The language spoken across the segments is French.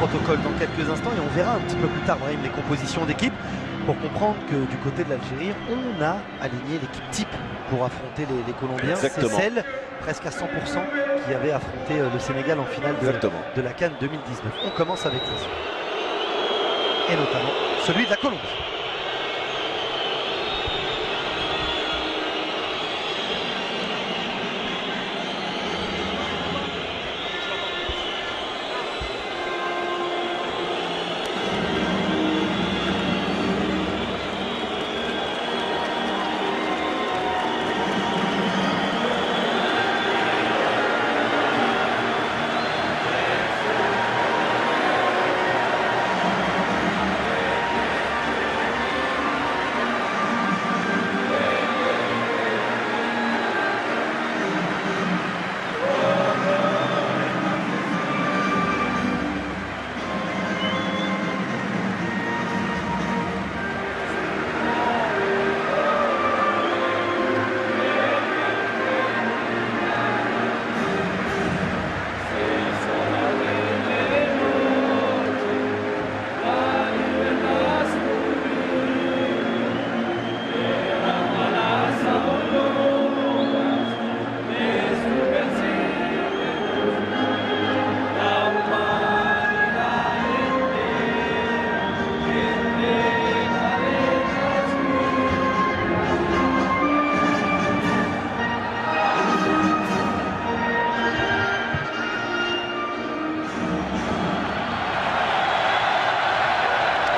protocole dans quelques instants et on verra un petit peu plus tard, Brahim, les compositions d'équipe pour comprendre que du côté de l'Algérie, on a aligné l'équipe type pour affronter les Colombiens. C'est celle, presque à 100%, qui avait affronté le Sénégal en finale de la CAN 2019. On commence avec les et notamment celui de la Colombie.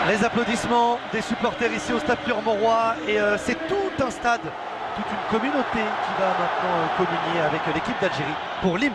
Les applaudissements des supporters ici au Stade Pierre-Mauroy et c'est tout un stade, toute une communauté qui va maintenant communier avec l'équipe d'Algérie pour l'hymne.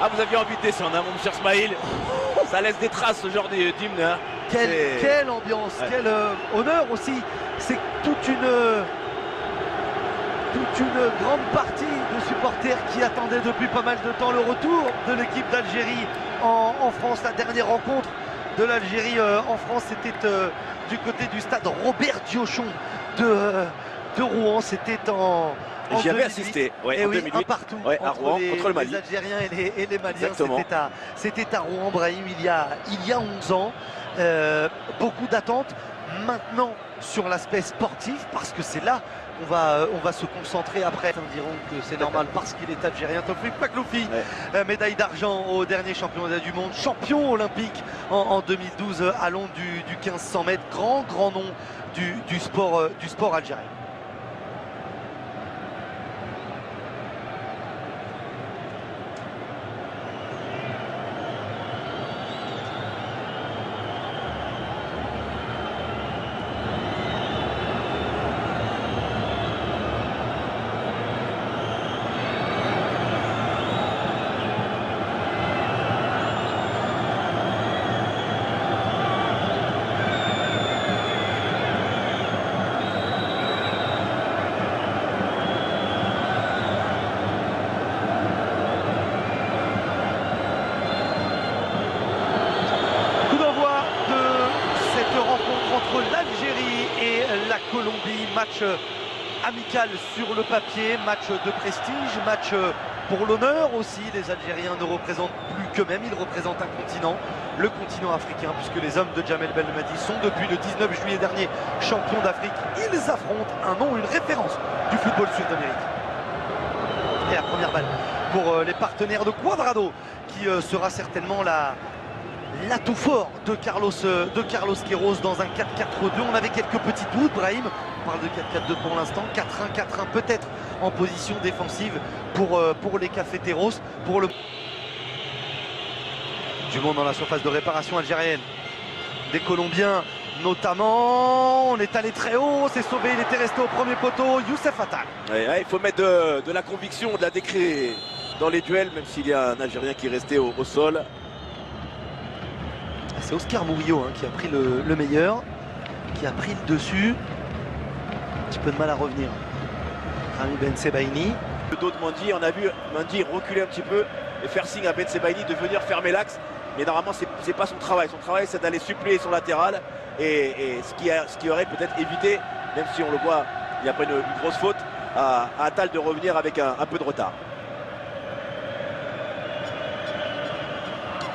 Ah, vous aviez envie de descendre, hein, mon cher Smaïl. Ça laisse des traces, ce genre d'hymne. Hein. Quelle ambiance, quel honneur aussi. C'est toute une grande partie de supporters qui attendaient depuis pas mal de temps le retour de l'équipe d'Algérie en France. La dernière rencontre de l'Algérie en France, c'était du côté du stade Robert Diochon de Rouen. C'était en J'y avais assisté, ouais, en oui, 2008, un partout à Rouen, contre le Mali. Les Algériens et les Maliens. C'était à Rouen, Brahim, il y a 11 ans. Beaucoup d'attentes maintenant sur l'aspect sportif, parce que c'est là on va se concentrer après. Certains diront que c'est normal parce qu'il est algérien. Taoufik Makloufi, médaille d'argent au dernier championnat du monde, champion olympique en 2012 à Londres du 1500 mètres, grand nom du sport algérien. Colombie, match amical sur le papier, match de prestige, match pour l'honneur aussi. Les Algériens ne représentent plus qu'eux-mêmes, ils représentent un continent, le continent africain, puisque les hommes de Djamel Belmadi sont depuis le 19 juillet dernier champions d'Afrique. Ils affrontent un nom, une référence du football sud-américain. Et la première balle pour les partenaires de Cuadrado, qui sera certainement l'atout fort de Carlos Queiroz dans un 4-4-2. On avait quelques petits doutes, Brahim. On parle de 4-4-2 pour l'instant, 4-1, 4-1 peut-être en position défensive pour les Cafeteros. Du monde dans la surface de réparation algérienne. Des Colombiens notamment. On est allé très haut, c'est sauvé, il était resté au premier poteau. Youssef Attal. Ouais, il faut mettre de la conviction, de la décret dans les duels, même s'il y a un Algérien qui est resté au sol. C'est Oscar Murillo qui a pris le meilleur, qui a pris le dessus. Un petit peu de mal à revenir. Rami Ben Sebaini. Le dos de Mendy, on a vu Mendy reculer un petit peu et faire signe à Ben Sebaini de venir fermer l'axe. Mais normalement, c'est pas son travail. Son travail, c'est d'aller suppléer son latéral. Et ce qui aurait peut-être évité, même si on le voit, il y a pas une grosse faute, à Attal de revenir avec un peu de retard.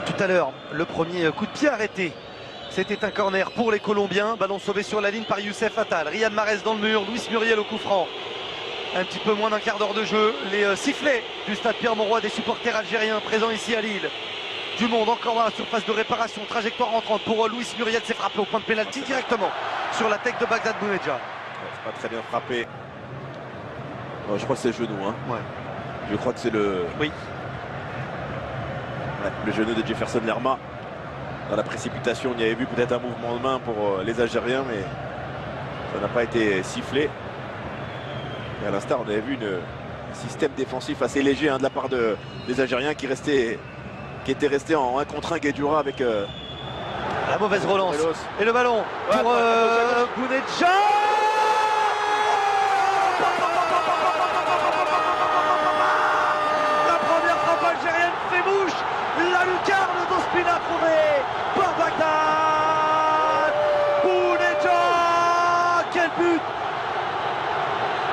Tout à l'heure, le premier coup de pied arrêté. C'était un corner pour les Colombiens. Ballon sauvé sur la ligne par Youssef Attal. Riyad Mahrez dans le mur. Luis Muriel au coup franc. Un petit peu moins d'un quart d'heure de jeu. Les sifflets du stade Pierre-Mauroy des supporters algériens présents ici à Lille. Du monde encore dans la surface de réparation. Trajectoire entrante pour Luis Muriel. C'est frappé au point de pénalty directement sur la tête de Bagdad Bounedjah. Ouais, c'est pas très bien frappé. Je crois que c'est le genou. Ouais. Je crois que c'est le... Oui. Ouais, le genou de Jefferson Lerma. Dans la précipitation, il y avait vu peut-être un mouvement de main pour les Algériens, mais ça n'a pas été sifflé. Et à l'instar, on avait vu un système défensif assez léger de la part des Algériens qui étaient restés en 1 contre 1 Guedjura avec la mauvaise relance. Et le ballon pour Bounedjah. La première frappe algérienne fait bouche. La lucarne d'Ospina trouvée par Bagdad Bounedjah. Quel but!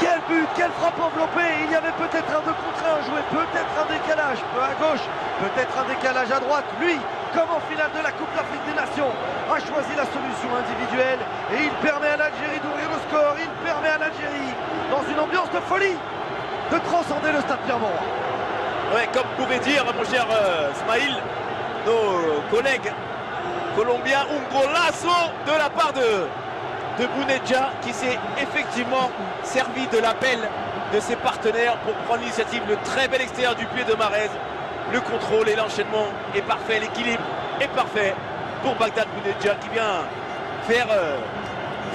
Quel but! Quelle frappe enveloppée! Il y avait peut-être un 2 contre 1 joué, peut-être un décalage, peu à gauche, peut-être un décalage à droite. Lui, comme en finale de la Coupe d'Afrique des Nations, a choisi la solution individuelle et il permet à l'Algérie d'ouvrir le score. Il permet à l'Algérie, dans une ambiance de folie, de transcender le stade Pierre-Mauroy. Ouais, comme pouvait dire mon cher Smaïl, nos collègues colombiens, un golazo de la part de Bounedjah qui s'est effectivement servi de l'appel de ses partenaires pour prendre l'initiative. Le très bel extérieur du pied de Mahrez. Le contrôle et l'enchaînement est parfait, l'équilibre est parfait pour Bagdad Bounedjah qui vient faire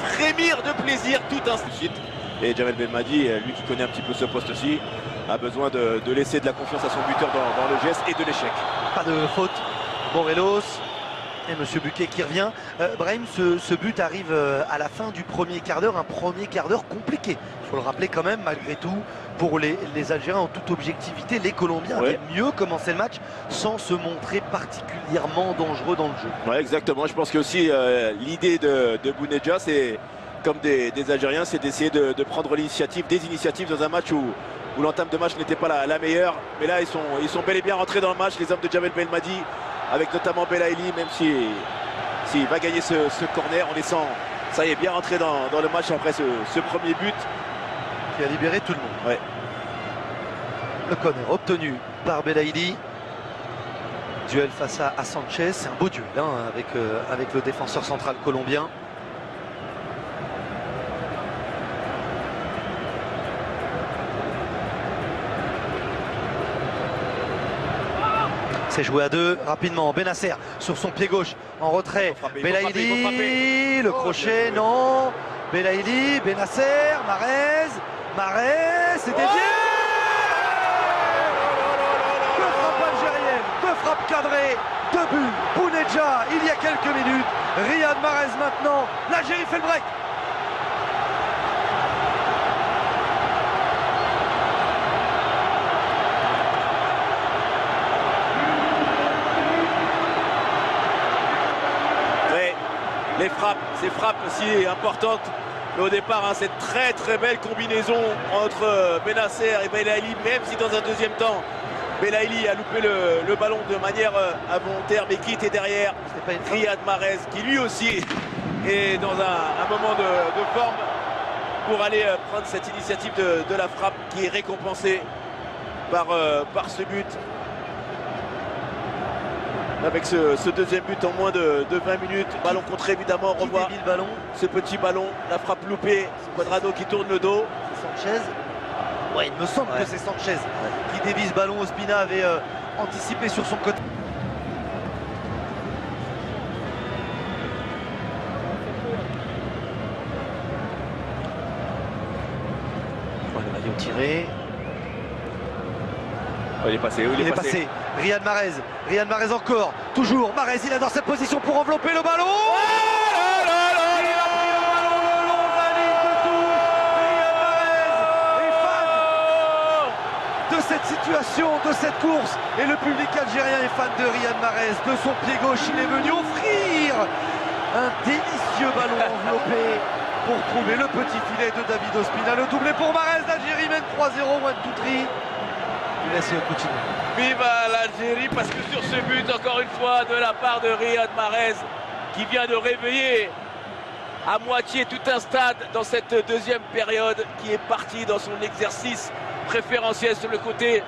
frémir de plaisir tout un suite. Et Djamel Belmadi, lui qui connaît un petit peu ce poste-ci, a besoin de laisser de la confiance à son buteur dans le geste et de l'échec. Pas de faute. Morelos et Monsieur Buquet qui revient. Brahim, ce but arrive à la fin du premier quart d'heure, un premier quart d'heure compliqué. Il faut le rappeler quand même, malgré tout, pour les Algériens en toute objectivité, les Colombiens avaient mieux commencé le match sans se montrer particulièrement dangereux dans le jeu. Ouais, exactement. Je pense que aussi l'idée de Bounedjah, c'est comme des Algériens, c'est d'essayer de prendre l'initiative, des initiatives dans un match où l'entame de match n'était pas la meilleure. Mais là, ils sont bel et bien rentrés dans le match, les hommes de Djamel Belmadi, avec notamment Belaïli, même s'il va gagner ce corner, on les sent, ça y est, bien rentré dans le match après ce premier but. Qui a libéré tout le monde. Ouais. Le corner obtenu par Belaïli. Duel face à Sanchez, c'est un beau duel avec le défenseur central colombien. C'est joué à deux rapidement. Benasser sur son pied gauche en retrait. Belaïli, le crochet, non. Belaïli, Benasser, Mahrez, c'est dévié. Deux frappes algériennes, deux frappes cadrées, deux buts. Bounedjah il y a quelques minutes. Riyad Mahrez maintenant. L'Algérie fait le break. Les frappes, ces frappes si importantes Mais au départ, hein, cette très belle combinaison entre Bennacer et Belaïli, même si dans un deuxième temps, Belaïli a loupé le ballon de manière involontaire, mais qui était derrière Riyad Mahrez, qui lui aussi est dans un moment de forme pour aller prendre cette initiative de la frappe qui est récompensée par ce but. Avec ce deuxième but en moins de 20 minutes. Ballon contré évidemment, on revoit le ballon. Ce petit ballon, la frappe loupée, Cuadrado qui tourne le dos. C'est Sanchez. Ouais, il me semble que c'est Sanchez qui dévie ce ballon. Ospina avait anticipé sur son côté. Le maillot tiré. Oh, il est passé, il est passé. Riyad Mahrez encore. Toujours. Mahrez, il est dans cette position pour envelopper le ballon. De cette situation, de cette course, et le public algérien est fan de Riyad Mahrez. De son pied gauche, il est venu offrir un délicieux ballon enveloppé pour trouver le petit filet de David Ospina. Le doublé pour Mahrez, l'Algérie mène 3-0, One Two Three. Je laisse continuer. Vive l'Algérie, parce que sur ce but, encore une fois, de la part de Riyad Mahrez, qui vient de réveiller à moitié tout un stade dans cette deuxième période, qui est parti dans son exercice préférentiel sur le côté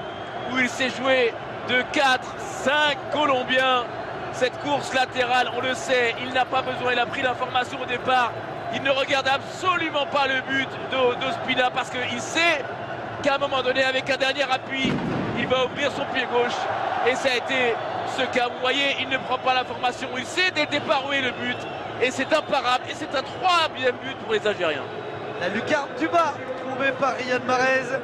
où il s'est joué de 4-5 Colombiens. Cette course latérale, on le sait, il n'a pas besoin, il a pris l'information au départ. Il ne regarde absolument pas le but d'Ospina parce qu'il sait qu'à un moment donné, avec un dernier appui, il va ouvrir son pied gauche. Et ça a été ce cas. Vous voyez, il ne prend pas l'information. Il sait dès le départ où est le but. Et c'est imparable. Et c'est un 3e but pour les Algériens. La lucarne du bas, trouvée par Riyad Mahrez.